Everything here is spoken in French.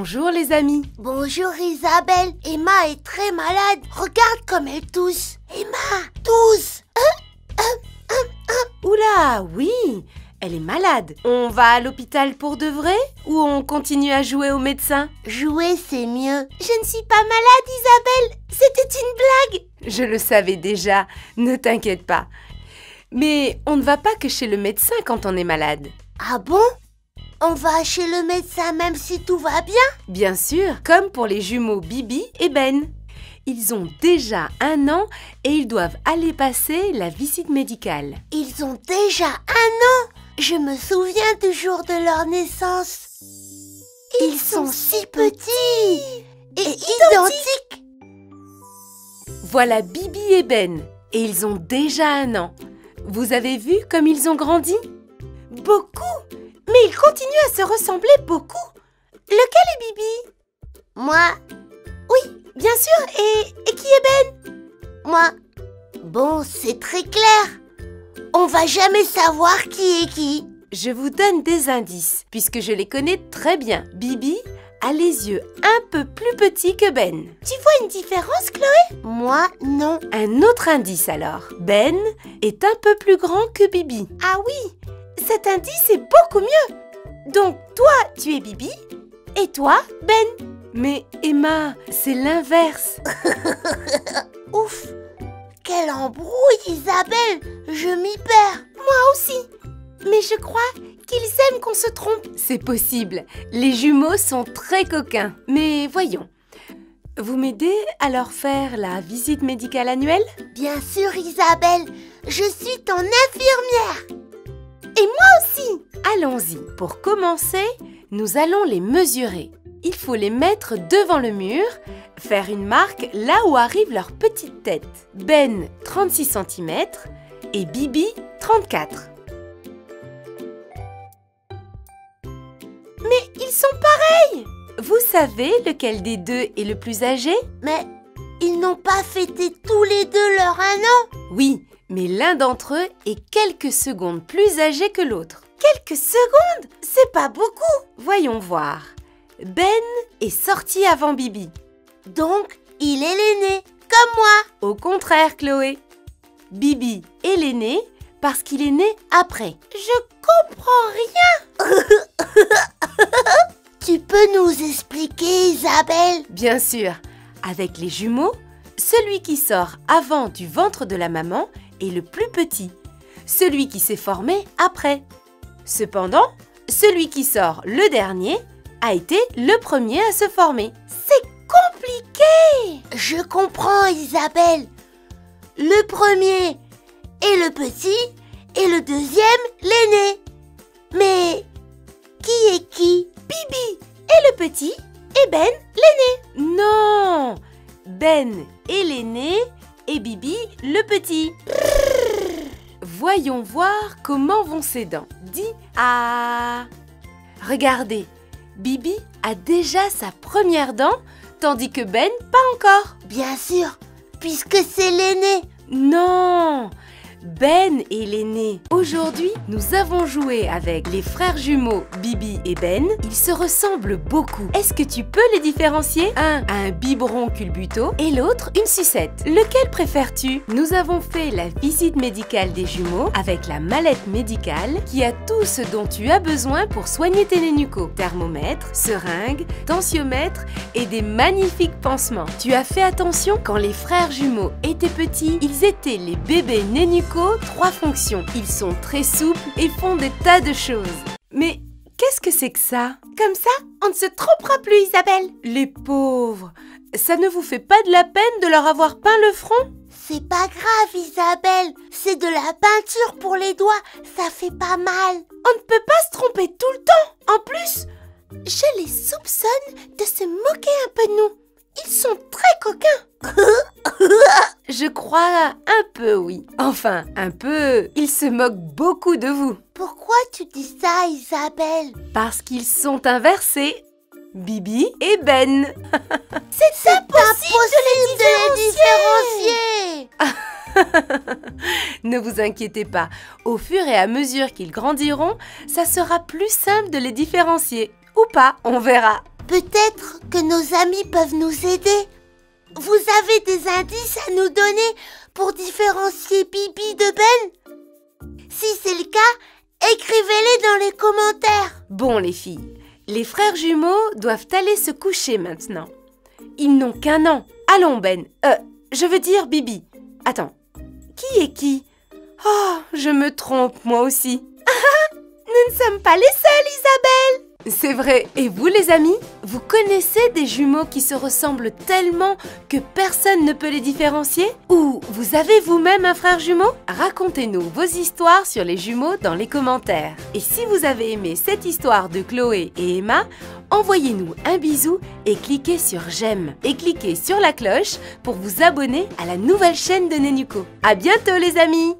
Bonjour les amis. Bonjour Isabelle. Emma est très malade. Regarde comme elle tousse. Emma, tousse. Oula, oui, elle est malade. On va à l'hôpital pour de vrai ou on continue à jouer au médecin? Jouer, c'est mieux. Je ne suis pas malade, Isabelle. C'était une blague. Je le savais déjà, ne t'inquiète pas. Mais on ne va pas que chez le médecin quand on est malade. Ah bon? On va chez le médecin même si tout va bien? Bien sûr, comme pour les jumeaux Bibi et Ben. Ils ont déjà 1 an et ils doivent aller passer la visite médicale. Ils ont déjà 1 an? Je me souviens du jour de leur naissance. Ils sont si petits et identiques. Voilà Bibi et Ben et ils ont déjà 1 an. Vous avez vu comme ils ont grandi? Beaucoup. Mais ils continuent à se ressembler beaucoup. Lequel est Bibi? Moi. Oui, bien sûr. Et qui est Ben? Moi. Bon, c'est très clair. On va jamais savoir qui est qui. Je vous donne des indices, puisque je les connais très bien. Bibi a les yeux un peu plus petits que Ben. Tu vois une différence, Chloé? Moi, non. Un autre indice alors. Ben est un peu plus grand que Bibi. Ah oui, cet indice est beaucoup mieux. Donc, toi, tu es Bibi et toi, Ben. Mais Emma, c'est l'inverse. Ouf, quelle embrouille, Isabelle. Je m'y perds. Moi aussi. Mais je crois qu'ils aiment qu'on se trompe. C'est possible. Les jumeaux sont très coquins. Mais voyons. Vous m'aidez à leur faire la visite médicale annuelle? Bien sûr, Isabelle. Je suis ton infirmière. Et moi aussi. Allons-y. Pour commencer, nous allons les mesurer. Il faut les mettre devant le mur, faire une marque là où arrive leur petite tête. Ben, 36 cm et Bibi, 34. Mais ils sont pareils! Vous savez lequel des deux est le plus âgé? Mais ils n'ont pas fêté tous les deux leur 1 an? Oui, mais l'un d'entre eux est quelques secondes plus âgé que l'autre. Quelques secondes? C'est pas beaucoup! Voyons voir. Ben est sorti avant Bibi. Donc, il est l'aîné, comme moi. Au contraire, Chloé. Bibi est l'aîné parce qu'il est né après. Je comprends rien. Tu peux nous expliquer, Isabelle? Bien sûr. Avec les jumeaux, celui qui sort avant du ventre de la maman est le plus petit. Celui qui s'est formé après. Cependant, celui qui sort le dernier a été le premier à se former. C'est compliqué! Je comprends, Isabelle. Le premier est le petit et le deuxième l'aîné. Mais qui est qui? Bibi est le petit et Ben l'aîné. Non! Ben est l'aîné et Bibi le petit. Voyons voir comment vont ses dents. Dis ah! Regardez, Bibi a déjà sa première dent, tandis que Ben, pas encore. Bien sûr, puisque c'est l'aîné. Non! Ben est l'aîné. Aujourd'hui, nous avons joué avec les frères jumeaux Bibi et Ben. Ils se ressemblent beaucoup. Est-ce que tu peux les différencier? Un a un biberon culbuto et l'autre une sucette. Lequel préfères-tu? Nous avons fait la visite médicale des jumeaux avec la mallette médicale qui a tout ce dont tu as besoin pour soigner tes nénucos. Thermomètre, seringue, tensiomètre et des magnifiques pansements. Tu as fait attention? Quand les frères jumeaux étaient petits, ils étaient les bébés nénucos 3 fonctions. Ils sont très souples et font des tas de choses. Mais qu'est-ce que c'est que ça? Comme ça, on ne se trompera plus, Isabelle. Les pauvres, ça ne vous fait pas de la peine de leur avoir peint le front? C'est pas grave, Isabelle. C'est de la peinture pour les doigts. Ça fait pas mal. On ne peut pas se tromper tout le temps. En plus, je les soupçonne de se moquer un peu de nous. Ils sont très coquins. Je crois un peu, oui. Enfin, un peu. Ils se moquent beaucoup de vous. Pourquoi tu dis ça, Isabelle? Parce qu'ils sont inversés. Bibi et Ben. C'est impossible de les différencier. Ne vous inquiétez pas. Au fur et à mesure qu'ils grandiront, ça sera plus simple de les différencier. Ou pas, on verra. Peut-être que nos amis peuvent nous aider. Vous avez des indices à nous donner pour différencier Bibi de Ben? Si c'est le cas, écrivez-les dans les commentaires. Bon les filles, les frères jumeaux doivent aller se coucher maintenant. Ils n'ont qu'1 an. Allons Ben, je veux dire Bibi. Attends, qui est qui? Oh, je me trompe moi aussi. Nous ne sommes pas les seuls, Isabelle. C'est vrai. Et vous les amis, vous connaissez des jumeaux qui se ressemblent tellement que personne ne peut les différencier? Ou vous avez vous-même un frère jumeau? Racontez-nous vos histoires sur les jumeaux dans les commentaires. Et si vous avez aimé cette histoire de Chloé et Emma, envoyez-nous un bisou et cliquez sur j'aime. Et cliquez sur la cloche pour vous abonner à la nouvelle chaîne de Nenuco. À bientôt les amis!